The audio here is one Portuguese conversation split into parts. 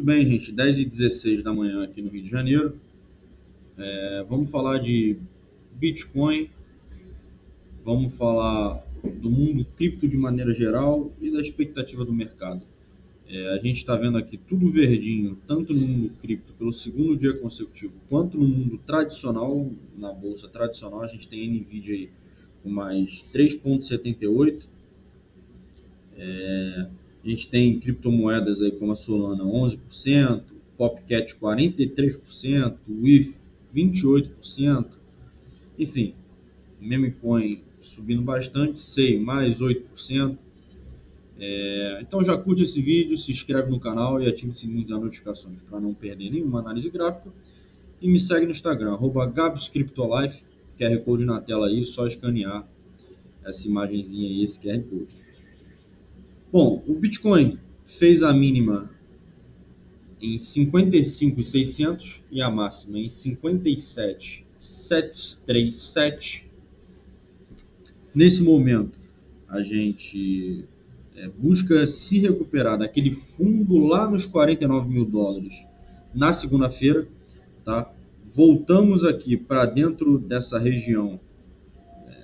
bem, gente? 10h16 da manhã aqui no Rio de Janeiro. Vamos falar de Bitcoin, vamos falar do mundo cripto de maneira geral e da expectativa do mercado. A gente está vendo aqui tudo verdinho, tanto no mundo cripto pelo segundo dia consecutivo, quanto no mundo tradicional, na bolsa tradicional. A gente tem NVIDIA aí com mais 3,78. A gente tem criptomoedas aí como a Solana 11%, Popcat 43%, WIF 28%, enfim, Memecoin subindo bastante, SEI mais 8%. Então já curte esse vídeo, se inscreve no canal e ative o sininho das notificações para não perder nenhuma análise gráfica. E me segue no Instagram, @GabsCryptoLife, QR Code na tela aí, só escanear essa imagenzinha aí, esse QR Code. Bom, o Bitcoin fez a mínima em 55.600 e a máxima em 57.737. Nesse momento, a gente busca se recuperar daquele fundo lá nos 49 mil dólares na segunda-feira, tá? Voltamos aqui para dentro dessa região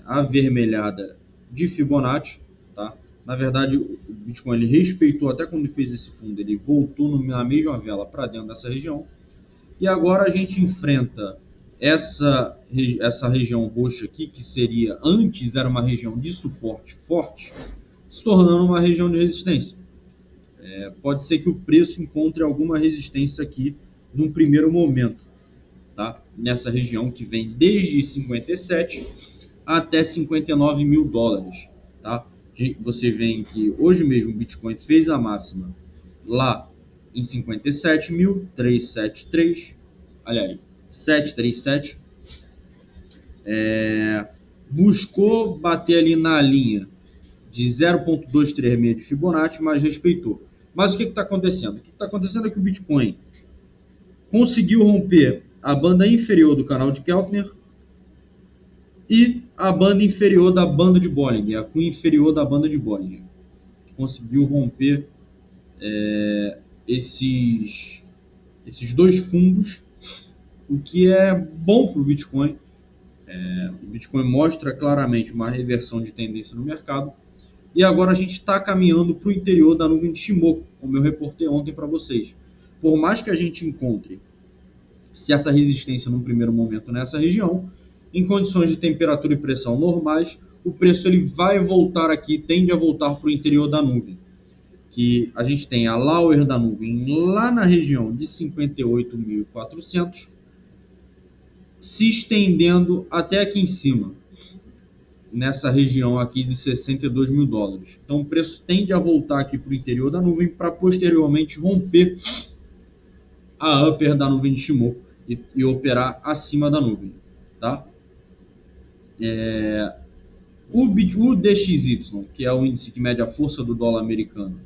avermelhada de Fibonacci, tá? Na verdade, o Bitcoin ele respeitou até quando ele fez esse fundo, ele voltou na mesma vela para dentro dessa região. E agora a gente enfrenta essa região roxa aqui, que seria antes era uma região de suporte forte, se tornando uma região de resistência. Pode ser que o preço encontre alguma resistência aqui num primeiro momento, tá? Nessa região que vem desde 57 até 59 mil dólares, tá? Você vê que hoje mesmo o Bitcoin fez a máxima lá em 57.373, aliás, 737, buscou bater ali na linha de 0,236 de Fibonacci, mas respeitou. Mas o que está acontecendo? O que está acontecendo é que o Bitcoin conseguiu romper a banda inferior do canal de Keltner e a banda inferior da banda de Bollinger, a cunha inferior da banda de Bollinger. Conseguiu romper esses dois fundos, o que é bom para o Bitcoin. O Bitcoin mostra claramente uma reversão de tendência no mercado. E agora a gente está caminhando para o interior da nuvem de Shimoku, como eu reportei ontem para vocês. Por mais que a gente encontre certa resistência num primeiro momento nessa região, em condições de temperatura e pressão normais, o preço ele vai voltar aqui, tende a voltar para o interior da nuvem. Que a gente tem a lower da nuvem lá na região de 58.400, se estendendo até aqui em cima, nessa região aqui de 62 mil dólares. Então o preço tende a voltar aqui para o interior da nuvem para posteriormente romper a upper da nuvem de Shimoku e operar acima da nuvem, tá? O DXY, que é o índice que mede a força do dólar americano,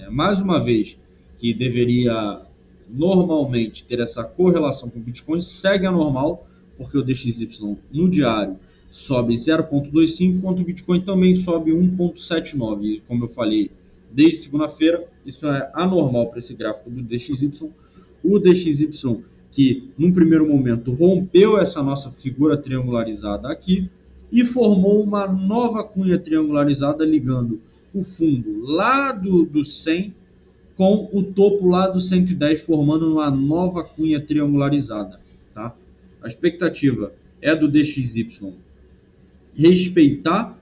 mais uma vez, que deveria normalmente ter essa correlação com o Bitcoin, segue anormal, porque o DXY no diário sobe 0,25, enquanto o Bitcoin também sobe 1,79. E como eu falei, desde segunda-feira, isso é anormal para esse gráfico do DXY. O DXY, que num primeiro momento rompeu essa nossa figura triangularizada aqui e formou uma nova cunha triangularizada ligando o fundo lá do 100 com o topo lá do 110, formando uma nova cunha triangularizada, tá? A expectativa é do DXY respeitar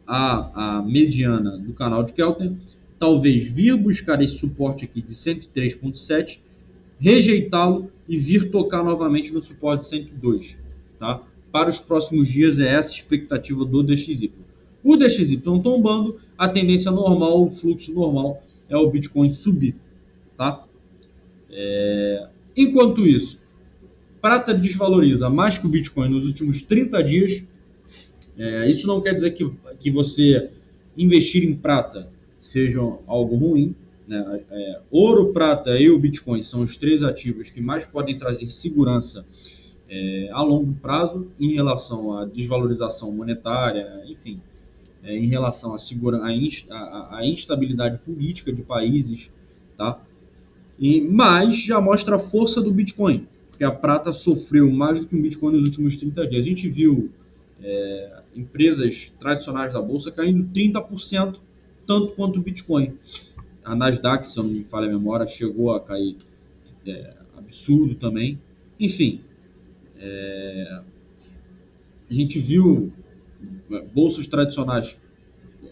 a mediana do canal de Keltner, talvez vir buscar esse suporte aqui de 103,7, rejeitá-lo e vir tocar novamente no suporte de 102, tá? Para os próximos dias é essa a expectativa do DXY. O DXY tombando, a tendência normal, o fluxo normal é o Bitcoin subir, tá? Enquanto isso, prata desvaloriza mais que o Bitcoin nos últimos 30 dias. Isso não quer dizer que você investir em prata seja algo ruim, né? Ouro, prata e o Bitcoin são os três ativos que mais podem trazer segurança a longo prazo em relação à desvalorização monetária, enfim, em relação à instabilidade política de países tá? Mas já mostra a força do Bitcoin, porque a prata sofreu mais do que o Bitcoin nos últimos 30 dias. A gente viu empresas tradicionais da Bolsa caindo 30%, tanto quanto o Bitcoin. A Nasdaq, se eu não me falha a memória, chegou a cair absurdo também. Enfim, a gente viu bolsas tradicionais,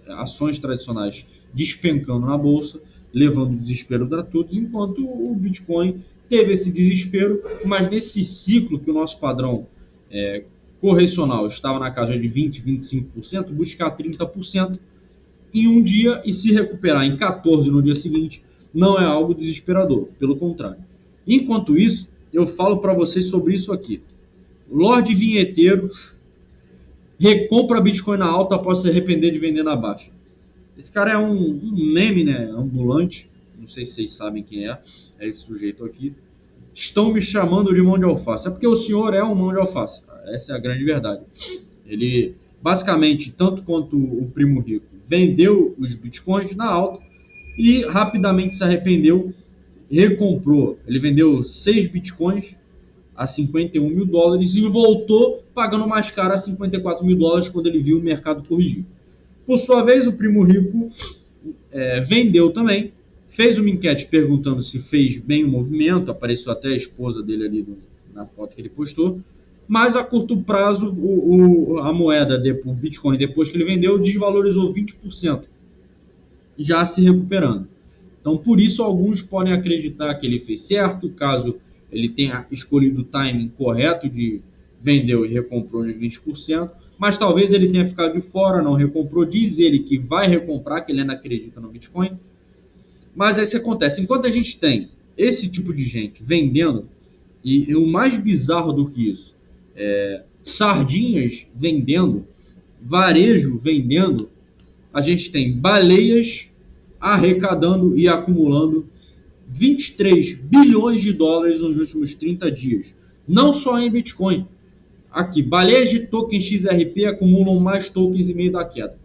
ações tradicionais despencando na bolsa, levando desespero para todos, enquanto o Bitcoin teve esse desespero, mas nesse ciclo que o nosso padrão correcional estava na casa de 20%, 25%, buscar 30% em um dia e se recuperar em 14% no dia seguinte não é algo desesperador, pelo contrário. Enquanto isso, eu falo para vocês sobre isso aqui. Lorde Vinheteiro recompra Bitcoin na alta após se arrepender de vender na baixa. Esse cara é um meme, né, ambulante, não sei se vocês sabem quem é esse sujeito aqui. Estão me chamando de mão de alface. É porque o senhor é um mão de alface, cara. Essa é a grande verdade. Ele, basicamente, tanto quanto o primo rico, vendeu os bitcoins na alta e rapidamente se arrependeu, recomprou. Ele vendeu 6 bitcoins a 51 mil dólares e voltou pagando mais caro a 54 mil dólares quando ele viu o mercado corrigir. Por sua vez, o primo rico vendeu também, fez uma enquete perguntando se fez bem o movimento, apareceu até a esposa dele ali na foto que ele postou, mas a curto prazo a moeda o Bitcoin, depois que ele vendeu, desvalorizou 20%, já se recuperando. Então, por isso, alguns podem acreditar que ele fez certo, caso ele tenha escolhido o timing correto de vendeu e recomprou de 20%, mas talvez ele tenha ficado de fora, não recomprou, diz ele que vai recomprar, que ele ainda acredita no Bitcoin. Mas aí isso acontece, enquanto a gente tem esse tipo de gente vendendo, e o mais bizarro do que isso, sardinhas vendendo, varejo vendendo, a gente tem baleias arrecadando e acumulando 23 bilhões de dólares nos últimos 30 dias. Não só em Bitcoin. Aqui, baleias de token XRP acumulam mais tokens em meio da queda.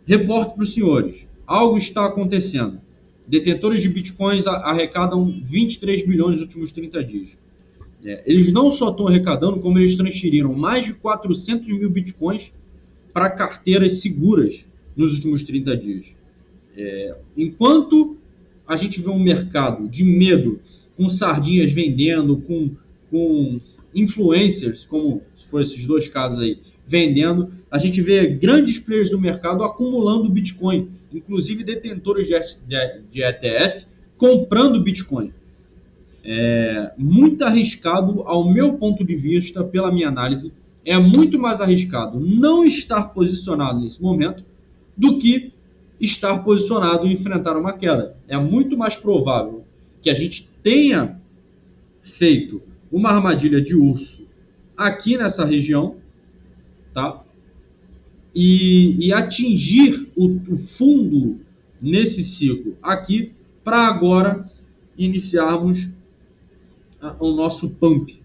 Reporto para os senhores. Algo está acontecendo. Detentores de Bitcoins arrecadam 23 bilhões nos últimos 30 dias. Eles não só estão arrecadando, como eles transferiram mais de 400 mil Bitcoins para carteiras seguras nos últimos 30 dias. Enquanto a gente vê um mercado de medo, com sardinhas vendendo, com influencers, como foram esses dois casos aí, vendendo, a gente vê grandes players do mercado acumulando Bitcoin, inclusive detentores de ETF comprando Bitcoin. Muito arriscado, ao meu ponto de vista, pela minha análise, é muito mais arriscado não estar posicionado nesse momento do que estar posicionado e enfrentar uma queda. É muito mais provável que a gente tenha feito uma armadilha de urso aqui nessa região, tá? E atingir o fundo nesse ciclo aqui para agora iniciarmos o nosso pump,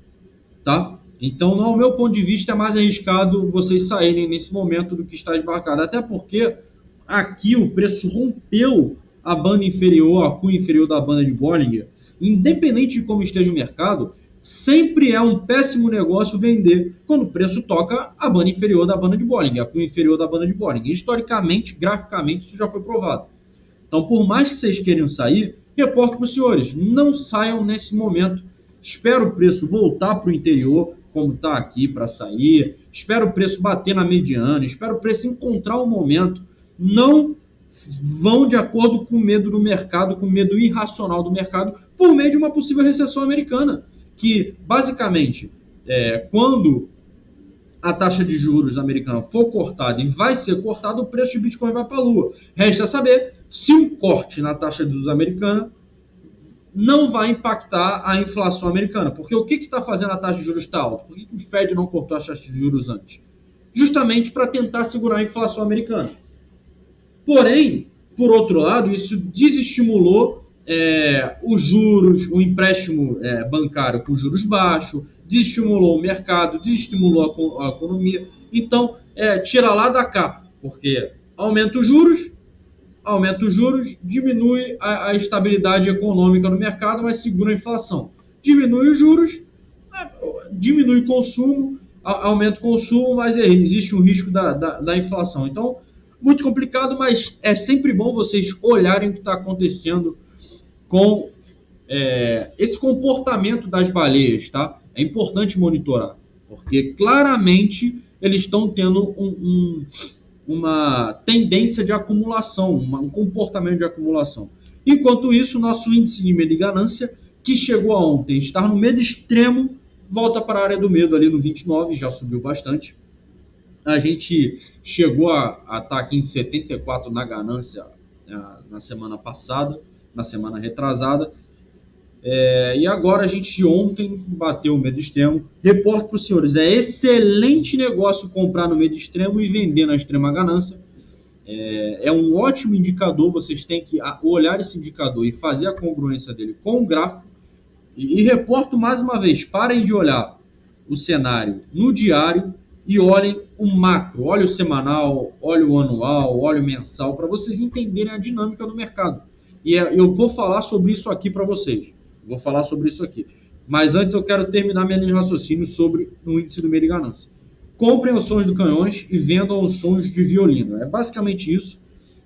tá? Então, ao meu ponto de vista, é mais arriscado vocês saírem nesse momento do que está esbarcado, até porque aqui o preço rompeu a banda inferior, a cunha inferior da banda de Bollinger. Independente de como esteja o mercado, sempre é um péssimo negócio vender quando o preço toca a banda inferior da banda de Bollinger, a cunha inferior da banda de Bollinger. Historicamente, graficamente, isso já foi provado. Então, por mais que vocês queiram sair, reporto para os senhores, não saiam nesse momento. Espera o preço voltar para o interior, como está aqui, para sair. Espera o preço bater na mediana, espera o preço encontrar o momento. Não vão de acordo com o medo do mercado, com o medo irracional do mercado, por meio de uma possível recessão americana, que basicamente, quando a taxa de juros americana for cortada e vai ser cortada, o preço de Bitcoin vai para a lua. Resta saber se um corte na taxa de juros americana não vai impactar a inflação americana. Porque o que está fazendo a taxa de juros estar alta? Por que o Fed não cortou a taxa de juros antes? Justamente para tentar segurar a inflação americana. Porém, por outro lado, isso desestimulou os juros, o empréstimo bancário com juros baixos, desestimulou o mercado, desestimulou a economia. Então, tira lá da cá, porque aumenta os juros, aumenta os juros, diminui a estabilidade econômica no mercado, mas segura a inflação. Diminui os juros, diminui o consumo, aumenta o consumo, mas existe um risco da inflação. Então, muito complicado, mas é sempre bom vocês olharem o que está acontecendo com esse comportamento das baleias, tá? É importante monitorar, porque claramente eles estão tendo uma tendência de acumulação, um comportamento de acumulação. Enquanto isso, o nosso índice de medo e ganância, que chegou a ontem estar no medo extremo, volta para a área do medo ali no 29, já subiu bastante. A gente chegou a estar aqui em 74 na ganância na semana passada, na semana retrasada. E agora a gente ontem bateu o medo extremo. Reporto para os senhores, é excelente negócio comprar no medo extremo e vender na extrema ganância. É um ótimo indicador, vocês têm que olhar esse indicador e fazer a congruência dele com o gráfico. E reporto mais uma vez, parem de olhar o cenário no diário e olhem o macro, olhem o semanal, olhem o anual, olhem o mensal, para vocês entenderem a dinâmica do mercado. E eu vou falar sobre isso aqui para vocês. Mas antes eu quero terminar minha linha de raciocínio sobre o índice do medo e ganância. Comprem os sons do canhões e vendam os sons de violino. É basicamente isso.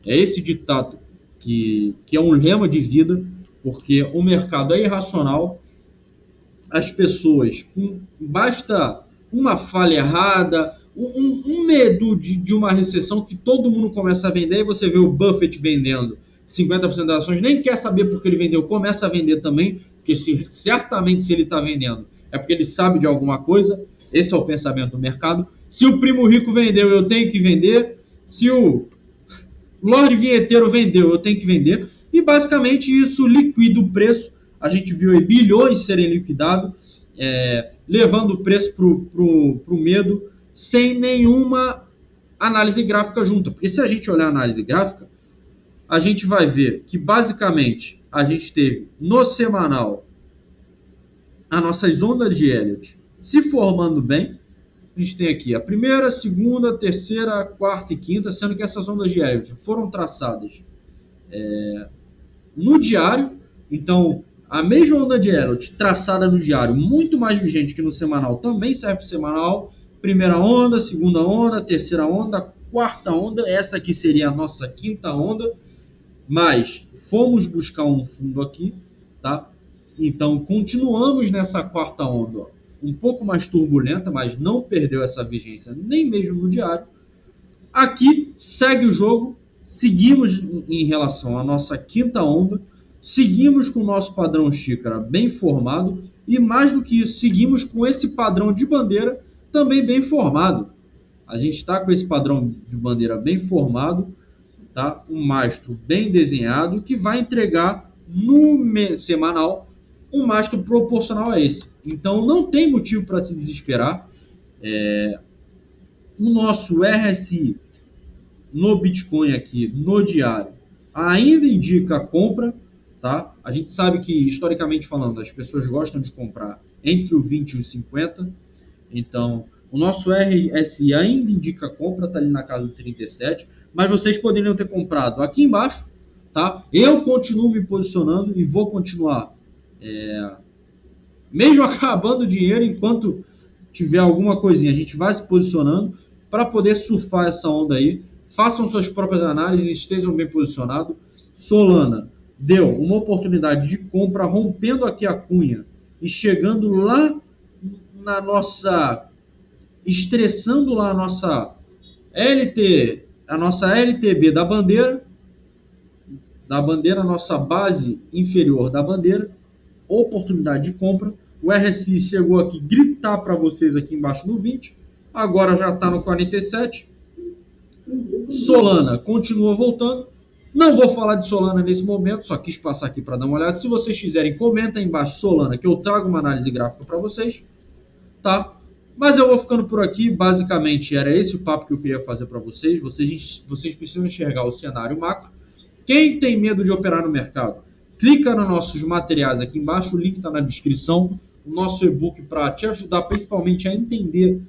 É esse ditado que é um lema de vida, porque o mercado é irracional. As pessoas, basta uma falha errada, um medo de uma recessão que todo mundo começa a vender, e você vê o Buffett vendendo 50% das ações, nem quer saber porque ele vendeu, começa a vender também, porque certamente se ele está vendendo é porque ele sabe de alguma coisa. Esse é o pensamento do mercado. Se o primo rico vendeu, eu tenho que vender. Se o Lorde Vinheteiro vendeu, eu tenho que vender. E basicamente isso liquida o preço. A gente viu aí bilhões serem liquidados, levando o preço para o medo, sem nenhuma análise gráfica junta. Porque se a gente olhar a análise gráfica, a gente vai ver que basicamente a gente teve no semanal as nossas ondas de Elliott se formando bem. A gente tem aqui a primeira, segunda, terceira, quarta e quinta, sendo que essas ondas de Elliott foram traçadas no diário. Então, a mesma onda de Elliott traçada no diário, muito mais vigente que no semanal, também serve para o semanal. Primeira onda, segunda onda, terceira onda, quarta onda, essa aqui seria a nossa quinta onda, mas fomos buscar um fundo aqui, tá? Então, continuamos nessa quarta onda, um pouco mais turbulenta, mas não perdeu essa vigência nem mesmo no diário. Aqui segue o jogo, seguimos em relação à nossa quinta onda, seguimos com o nosso padrão xícara bem formado e, mais do que isso, seguimos com esse padrão de bandeira também bem formado. A gente está com esse padrão de bandeira bem formado, tá? Um mastro bem desenhado que vai entregar no semanal um mastro proporcional a esse. Então não tem motivo para se desesperar. O nosso RSI no Bitcoin aqui no diário ainda indica compra, tá? A gente sabe que, historicamente falando, as pessoas gostam de comprar entre o 20 e o 50. Então, o nosso RSI ainda indica compra, está ali na casa do 37, mas vocês poderiam ter comprado aqui embaixo, tá? Eu continuo me posicionando e vou continuar, mesmo acabando o dinheiro, enquanto tiver alguma coisinha, a gente vai se posicionando para poder surfar essa onda aí. Façam suas próprias análises, estejam bem posicionados. Solana deu uma oportunidade de compra, rompendo aqui a cunha e chegando lá na nossa, estressando lá a nossa LTB da bandeira, a nossa base inferior da bandeira, oportunidade de compra. O RSI chegou aqui gritar para vocês aqui embaixo no 20, agora já está no 47. Solana continua voltando. Não vou falar de Solana nesse momento, só quis passar aqui para dar uma olhada. Se vocês quiserem, comenta aí embaixo Solana, que eu trago uma análise gráfica para vocês, tá? Mas eu vou ficando por aqui. Basicamente era esse o papo que eu queria fazer para vocês. Vocês precisam enxergar o cenário macro. Quem tem medo de operar no mercado, clica nos nossos materiais aqui embaixo, o link está na descrição. O nosso e-book para te ajudar principalmente a entender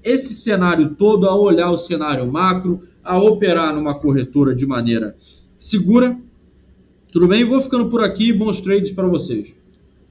esse cenário todo, a olhar o cenário macro, a operar numa corretora de maneira segura. Tudo bem? Vou ficando por aqui. Bons trades para vocês.